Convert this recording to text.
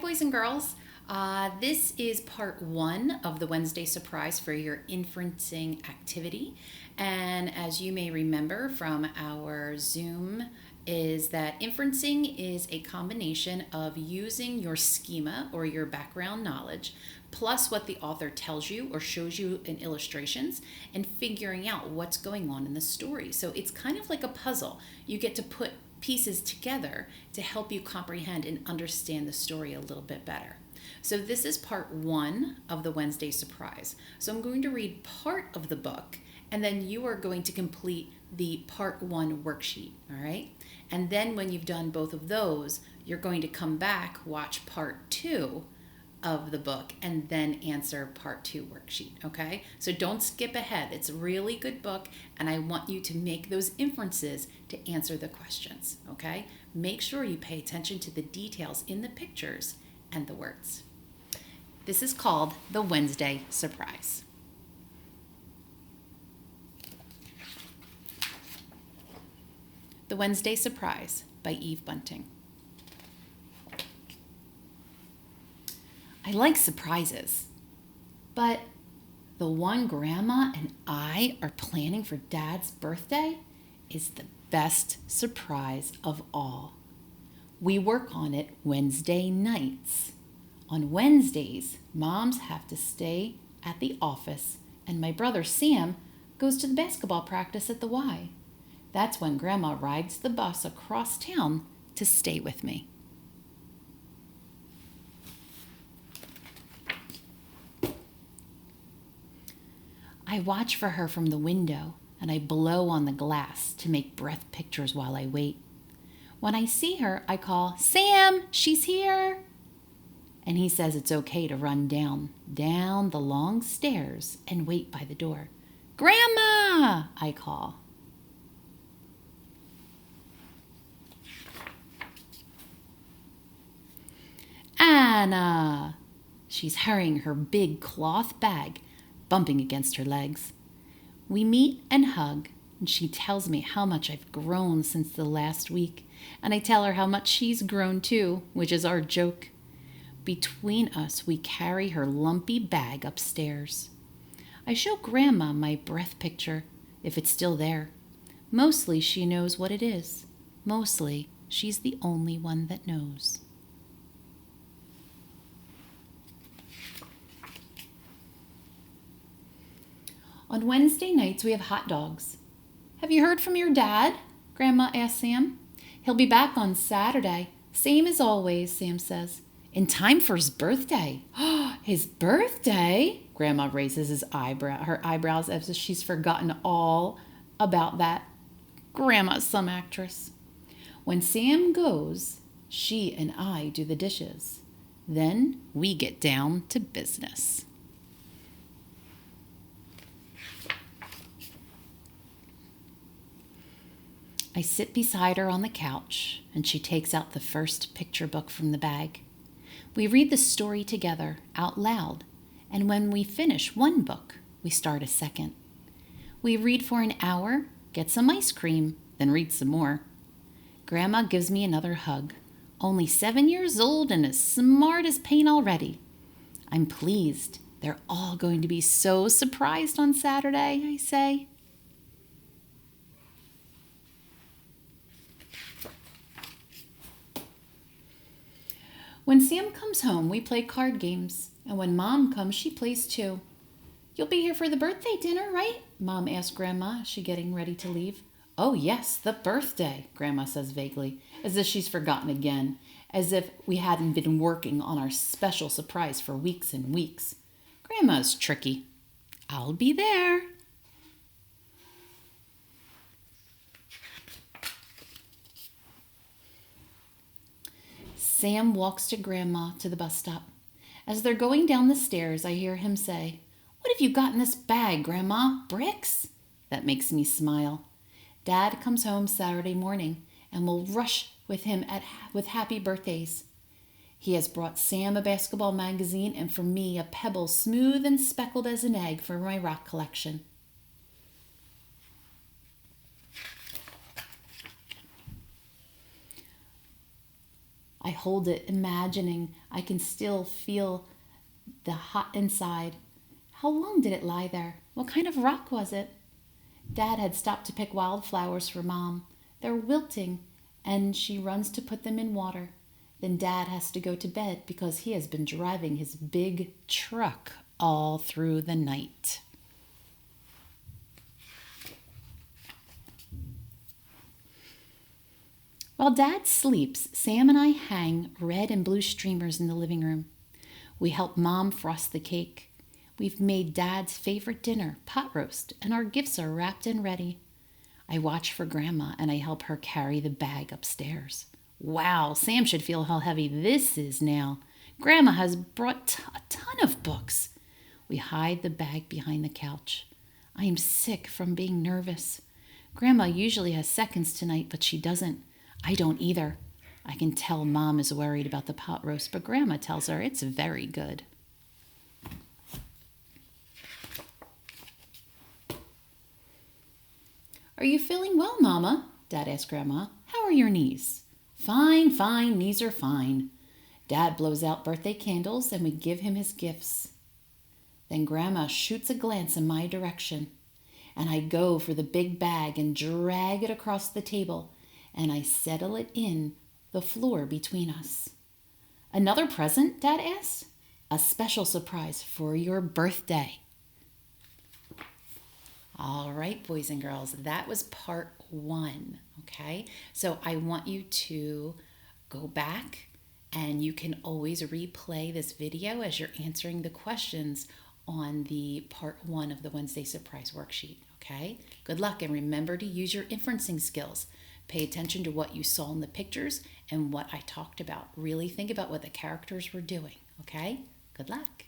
boys and girls. This is part one of the Wednesday surprise for your inferencing activity. And as you may remember from our Zoom, is that inferencing is a combination of using your schema or your background knowledge plus what the author tells you or shows you in illustrations and figuring out what's going on in the story. So it's kind of like a puzzle. You get to put pieces together to help you comprehend and understand the story a little bit better. So this is part one of the Wednesday surprise. So I'm going to read part of the book and then you are going to complete the part one worksheet, all right? And then when you've done both of those, you're going to come back, watch part two of the book, and then answer part two worksheet, okay? So don't skip ahead. It's a really good book, and I want you to make those inferences to answer the questions, okay? Make sure you pay attention to the details in the pictures and the words. This is called the Wednesday surprise. The Wednesday Surprise by Eve Bunting. I like surprises, but the one Grandma and I are planning for Dad's birthday is the best surprise of all. We work on it Wednesday nights. On Wednesdays, moms have to stay at the office, and my brother Sam goes to the basketball practice at the Y. That's when Grandma rides the bus across town to stay with me. I watch for her from the window and I blow on the glass to make breath pictures while I wait. When I see her, I call, "Sam, she's here!" And he says it's okay to run down the long stairs and wait by the door. "Grandma!" I call. "Anna!" She's hurrying her big cloth bag, bumping against her legs. We meet and hug, and she tells me how much I've grown since the last week, and I tell her how much she's grown too, which is our joke. Between us, we carry her lumpy bag upstairs. I show Grandma my breath picture, if it's still there. Mostly she knows what it is. Mostly she's the only one that knows. On Wednesday nights, we have hot dogs. "Have you heard from your dad?" Grandma asks Sam. "He'll be back on Saturday. Same as always," Sam says. "In time for his birthday." "His birthday?" Grandma raises her eyebrows as if she's forgotten all about that. Grandma's some actress. When Sam goes, she and I do the dishes. Then we get down to business. I sit beside her on the couch, and she takes out the first picture book from the bag. We read the story together, out loud, and when we finish one book, we start a second. We read for an hour, get some ice cream, then read some more. Grandma gives me another hug. Only 7 years old and as smart as paint already. I'm pleased. They're all going to be so surprised on Saturday, I say. When Sam comes home, we play card games, and when Mom comes, she plays too. "You'll be here for the birthday dinner, right?" Mom asks Grandma as she's getting ready to leave. "Oh yes, the birthday," Grandma says vaguely, as if she's forgotten again, as if we hadn't been working on our special surprise for weeks and weeks. Grandma's tricky. "I'll be there." Sam walks to Grandma to the bus stop. As they're going down the stairs, I hear him say, "What have you got in this bag, Grandma? Bricks?" That makes me smile. Dad comes home Saturday morning, and we'll rush with him with happy birthdays. He has brought Sam a basketball magazine and for me a pebble smooth and speckled as an egg for my rock collection. I hold it, imagining I can still feel the hot inside. How long did it lie there? What kind of rock was it? Dad had stopped to pick wildflowers for Mom. They're wilting, and she runs to put them in water. Then Dad has to go to bed because he has been driving his big truck all through the night. While Dad sleeps, Sam and I hang red and blue streamers in the living room. We help Mom frost the cake. We've made Dad's favorite dinner, pot roast, and our gifts are wrapped and ready. I watch for Grandma and I help her carry the bag upstairs. Wow, Sam should feel how heavy this is now. Grandma has brought a ton of books. We hide the bag behind the couch. I am sick from being nervous. Grandma usually has seconds tonight, but she doesn't. I don't either. I can tell Mom is worried about the pot roast, but Grandma tells her it's very good. Are you feeling well, Mama? Dad asked Grandma. How are your knees? Fine, fine, knees are fine. Dad blows out birthday candles and we give him his gifts. Then Grandma shoots a glance in my direction, and I go for the big bag and drag it across the table, and I settle it in the floor between us. Another present? Dad asked. A special surprise for your birthday. All right, boys and girls, that was part 1, okay? So I want you to go back, and you can always replay this video as you're answering the questions on the part 1 of the Wednesday Surprise Worksheet, okay? Good luck, and remember to use your inferencing skills. Pay attention to what you saw in the pictures and what I talked about. Really think about what the characters were doing, okay? Good luck.